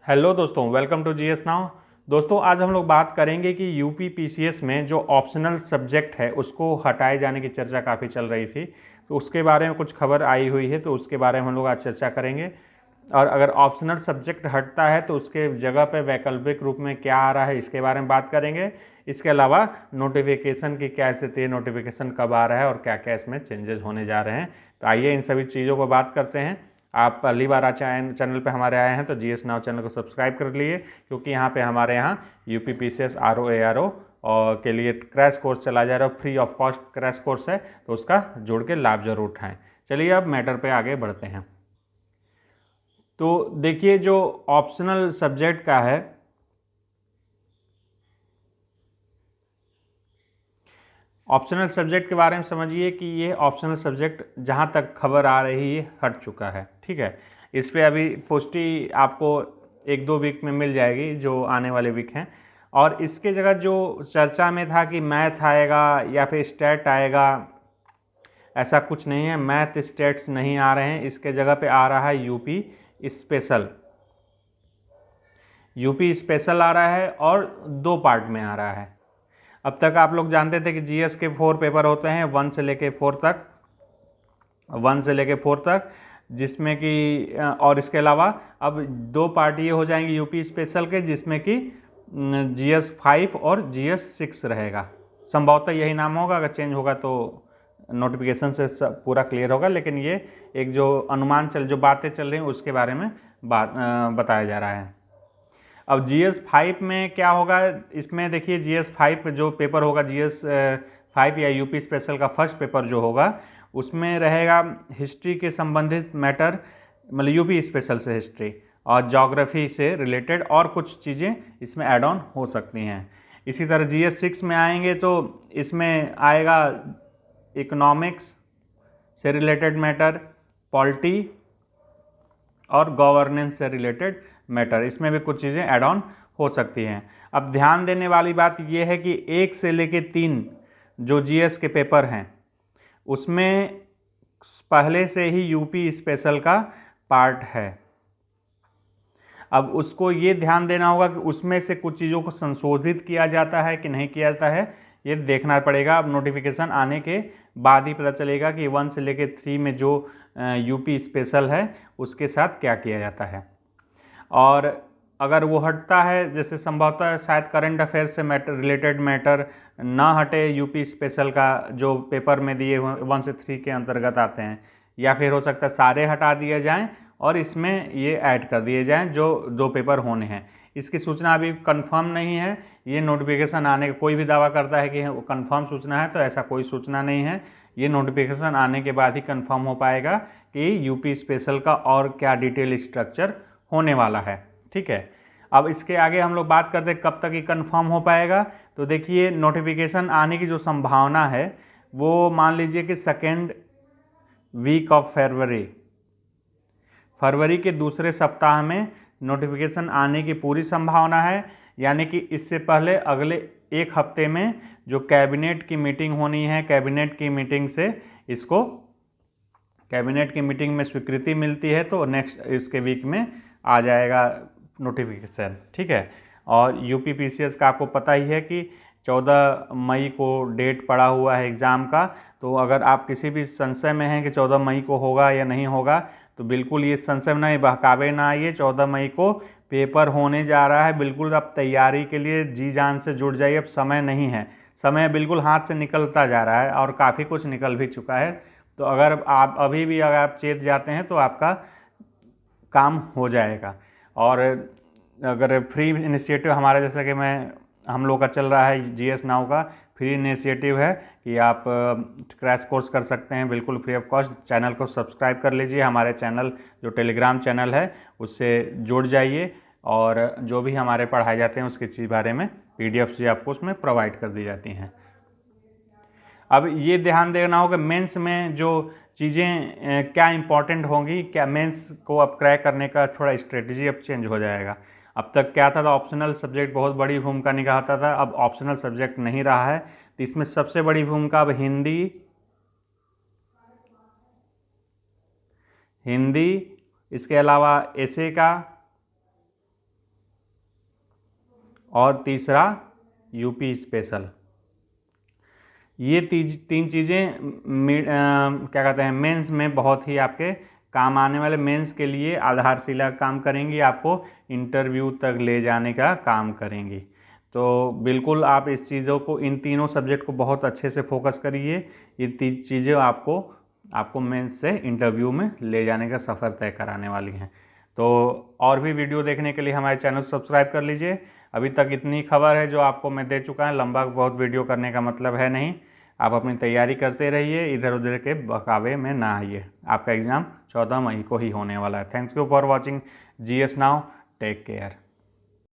Hello दोस्तों, welcome to GS now. दोस्तों, आज हम लोग बात करेंगे कि यूपी पीसीएस में जो ऑप्शनल सब्जेक्ट है उसको हटाए जाने की चर्चा काफ़ी चल रही थी। तो उसके बारे में कुछ खबर आई हुई है, तो उसके बारे में हम लोग आज चर्चा करेंगे। और अगर ऑप्शनल सब्जेक्ट हटता है तो उसके जगह पे वैकल्पिक रूप में क्या आ रहा है, इसके बारे में बात करेंगे। इसके अलावा नोटिफिकेशन की क्या स्थिति है, नोटिफिकेशन कब आ रहा है और क्या क्या इसमें चेंजेस होने जा रहे हैं। तो आइए इन सभी चीज़ों को बात करते हैं। आप पहली बार चैनल पे हमारे आए हैं तो जीएस नाउ चैनल को सब्सक्राइब कर लिए, क्योंकि यहाँ पे हमारे यहाँ यूपी पीसीएस आरओ एआरओ और के लिए क्रैश कोर्स चला जा रहा है। Free of cost crash course है, तो उसका जोड़ के लाभ जरूर उठाएं। चलिए अब मैटर पे आगे बढ़ते हैं। तो देखिए, जो ऑप्शनल सब्जेक्ट का है, ऑप्शनल सब्जेक्ट के बारे में समझिए कि ये ऑप्शनल सब्जेक्ट जहाँ तक खबर आ रही है हट चुका है। ठीक है, इस पर अभी पुष्टि आपको 1-2 वीक में मिल जाएगी, जो आने वाले वीक हैं। और इसके जगह जो चर्चा में था कि मैथ आएगा या फिर स्टैट आएगा, ऐसा कुछ नहीं है। मैथ स्टैट्स नहीं आ रहे हैं, इसके जगह पे आ रहा है यूपी स्पेशल। यूपी स्पेशल आ रहा है और 2 पार्ट में आ रहा है। अब तक आप लोग जानते थे कि जीएस के 4 पेपर होते हैं, 1 से लेके 4 तक, जिसमें कि और इसके अलावा अब 2 पार्ट ये हो जाएंगे यूपी स्पेशल के, जिसमें कि जीएस 5 और जीएस 6 रहेगा। संभवतः यही नाम होगा, अगर चेंज होगा तो नोटिफिकेशन से पूरा क्लियर होगा, लेकिन ये एक जो जो बातें चल रही हैं उसके बारे में बताया जा रहा है। अब जीएस 5 में क्या होगा, इसमें देखिए जीएस 5 जो पेपर होगा, जीएस 5 या यूपी स्पेशल का फर्स्ट पेपर जो होगा, उसमें रहेगा हिस्ट्री के संबंधित मैटर, मतलब यूपी स्पेशल से हिस्ट्री और ज्योग्राफी से रिलेटेड और कुछ चीज़ें इसमें ऐड ऑन हो सकती हैं। इसी तरह जीएस 6 में आएंगे तो इसमें आएगा इकोनॉमिक्स से रिलेटेड मैटर, पॉलिटी और गवर्नेंस से रिलेटेड मैटर, इसमें भी कुछ चीज़ें ऐड ऑन हो सकती हैं। अब ध्यान देने वाली बात यह है कि 1 से लेके 3 जो जीएस के पेपर हैं उसमें पहले से ही यूपी स्पेशल का पार्ट है। अब उसको ये ध्यान देना होगा कि उसमें से कुछ चीज़ों को संशोधित किया जाता है कि नहीं किया जाता है, ये देखना पड़ेगा। अब नोटिफिकेशन आने के बाद ही पता चलेगा कि 1 से लेके 3 में जो यूपी स्पेशल है उसके साथ क्या किया जाता है। और अगर वो हटता है, जैसे संभवतः शायद करंट अफेयर से रिलेटेड मैटर ना हटे यूपी स्पेशल का, जो पेपर में दिए हुए 1 से 3 के अंतर्गत आते हैं, या फिर हो सकता है सारे हटा दिए जाएं और इसमें ये ऐड कर दिए जाएं जो 2 पेपर होने हैं। इसकी सूचना अभी कंफर्म नहीं है। ये नोटिफिकेशन आने का, कोई भी दावा करता है कि कंफर्म सूचना है, तो ऐसा कोई सूचना नहीं है। ये नोटिफिकेशन आने के बाद ही कंफर्म हो पाएगा कि यूपी स्पेशल का और क्या डिटेल स्ट्रक्चर होने वाला है। ठीक है, अब इसके आगे हम लोग बात करते हैं कब तक ये कंफर्म हो पाएगा। तो देखिए, नोटिफिकेशन आने की जो संभावना है वो मान लीजिए कि 2nd वीक ऑफ फरवरी के दूसरे सप्ताह में नोटिफिकेशन आने की पूरी संभावना है। यानी कि इससे पहले अगले 1 हफ्ते में जो कैबिनेट की मीटिंग होनी है, कैबिनेट की मीटिंग में स्वीकृति मिलती है तो नेक्स्ट इसके वीक में आ जाएगा नोटिफिकेशन। ठीक है, और यूपी पीसीएस का आपको पता ही है कि 14 मई को डेट पड़ा हुआ है एग्ज़ाम का। तो अगर आप किसी भी संशय में हैं कि 14 मई को होगा या नहीं होगा, तो बिल्कुल ये संशय नहीं, बहकावे ना आइए। 14 मई को पेपर होने जा रहा है, बिल्कुल आप तैयारी के लिए जी जान से जुट जाइए। अब समय नहीं है, समय बिल्कुल हाथ से निकलता जा रहा है और काफ़ी कुछ निकल भी चुका है। तो अगर आप अभी भी अगर आप चेत जाते हैं तो आपका काम हो जाएगा। और अगर फ्री इनिशिएटिव हमारा, जैसा कि हम लोग का चल रहा है जीएस नाउ का फ्री इनिशिएटिव है कि आप क्रैश कोर्स कर सकते हैं बिल्कुल फ्री ऑफ कॉस्ट। चैनल को सब्सक्राइब कर लीजिए, हमारे चैनल जो टेलीग्राम चैनल है उससे जुड़ जाइए, और जो भी हमारे पढ़ाए जाते हैं उसके चीज़ बारे में पीडीएफ भी आपको उसमें प्रोवाइड कर दी जाती हैं। अब ये ध्यान देना होगा मेंस में जो चीज़ें क्या इंपॉर्टेंट होंगी, क्या मेंस को अब क्रैक करने का थोड़ा स्ट्रेटजी अब चेंज हो जाएगा। अब तक क्या था, ऑप्शनल सब्जेक्ट बहुत बड़ी भूमिका निभाता था, अब ऑप्शनल सब्जेक्ट नहीं रहा है। तो इसमें सबसे बड़ी भूमिका अब हिंदी, इसके अलावा एसे का, और तीसरा यूपी स्पेशल। ये तीन चीज़ें क्या कहते हैं मेंस में बहुत ही आपके काम आने वाले, मेंस के लिए आधारशिला काम करेंगी, आपको इंटरव्यू तक ले जाने का काम करेंगी। तो बिल्कुल आप इस चीज़ों को, इन तीनों सब्जेक्ट को बहुत अच्छे से फोकस करिए। ये तीन चीज़ें आपको मेंस से इंटरव्यू में ले जाने का सफ़र तय कराने वाली हैं। तो और भी वीडियो देखने के लिए हमारे चैनल सब्सक्राइब कर लीजिए। अभी तक इतनी खबर है जो आपको मैं दे चुका है, लंबा बहुत वीडियो करने का मतलब है नहीं। आप अपनी तैयारी करते रहिए, इधर उधर के बहकावे में ना आइए। आपका एग्ज़ाम 14 मई को ही होने वाला है। Thanks you for watching GS now, take care.